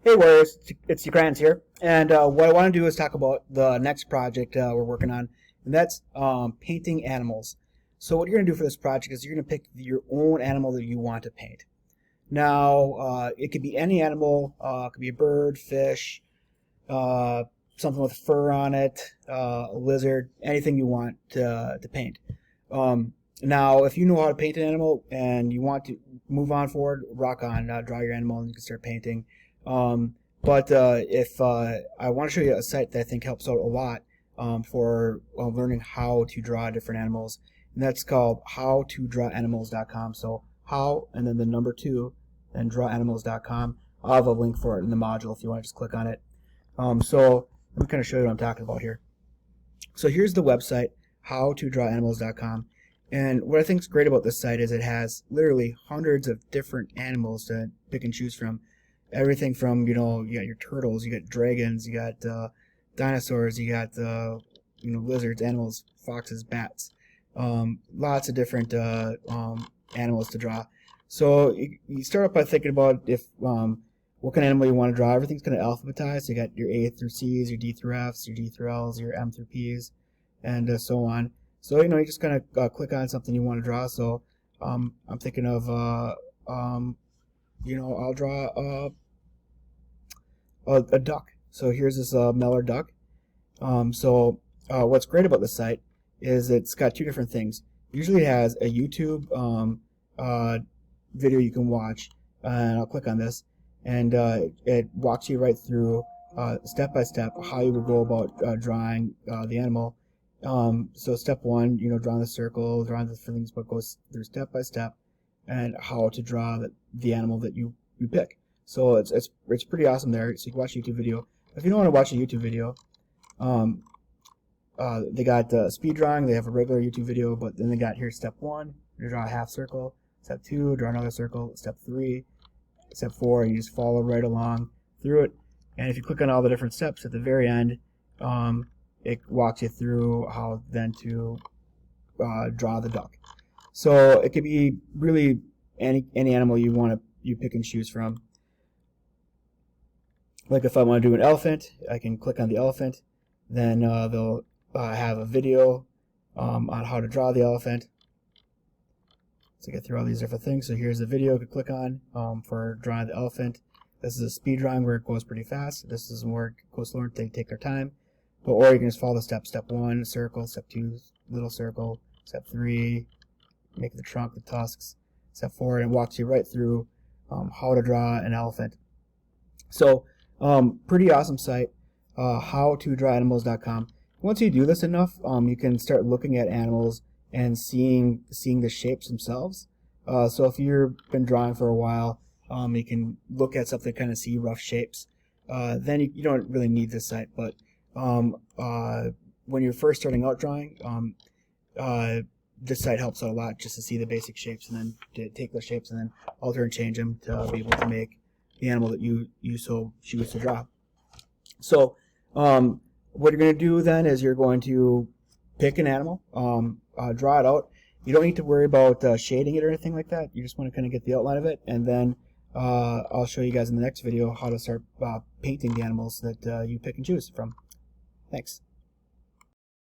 Hey Warriors, it's Grants here, and what I want to do is talk about the next project we're working on, and that's painting animals. So what you're going to do for this project is you're going to pick your own animal that you want to paint. Now, it could be any animal, it could be a bird, fish, something with fur on it, a lizard, anything you want to paint. Now, if you know how to paint an animal and you want to move on forward, rock on, draw your animal and you can start painting. But if I want to show you a site that I think helps out a lot for learning how to draw different animals, and that's called howtodrawanimals.com. So how and then the number 2 and drawanimals.com. I'll have a link for it in the module if you want to just click on it. So let me kind of show you what I'm talking about here. So here's the website, howtodrawanimals.com. And what I think is great about this site is it has literally hundreds of different animals to pick and choose from. Everything from, you got your turtles, you got dragons, you got dinosaurs, you got lizards, animals, foxes, bats, lots of different animals to draw. So you start off by thinking about what kind of animal you want to draw. Everything's kind of alphabetized. So you got your A through C's, your D through F's, your D through L's, your M through P's, and so on. So you just kind of click on something you want to draw. So I'm thinking of I'll draw a duck. So here's this Meller duck. What's great about this site is it's got two different things. Usually it has a YouTube video you can watch, and I'll click on this, and it walks you right through step by step how you would go about drawing the animal. So step 1, drawing the circle, drawing the things, but goes through step by step and how to draw the animal that you pick. So it's pretty awesome there. So you can watch a YouTube video. If you don't want to watch a YouTube video, they got speed drawing. They have a regular YouTube video, but then they got here step 1, you draw a half circle. Step 2, draw another circle. Step 3, step 4, you just follow right along through it. And if you click on all the different steps at the very end, it walks you through how then to draw the duck. So it could be really any animal you pick and choose from. Like if I want to do an elephant, I can click on the elephant. Then they'll have a video on how to draw the elephant. So get through all these different things. So here's the video you could click on for drawing the elephant. This is a speed drawing where it goes pretty fast. This is where it goes slower, they take their time. Or you can just follow the steps. Step 1, circle. Step 2, little circle. Step 3, make the trunk, the tusks. Step 4, and it walks you right through how to draw an elephant. So pretty awesome site, howtodrawanimals.com. Once you do this enough, you can start looking at animals and seeing the shapes themselves. So if you've been drawing for a while, you can look at something, kind of see rough shapes. Then you don't really need this site, but when you're first starting out drawing, this site helps out a lot just to see the basic shapes and then to take those shapes and then alter and change them to be able to make the animal that you so choose to draw. So what you're going to do then is you're going to pick an animal, draw it out. You don't need to worry about shading it or anything like that. You just want to kind of get the outline of it, and then I'll show you guys in the next video how to start painting the animals that you pick and choose from. Thanks.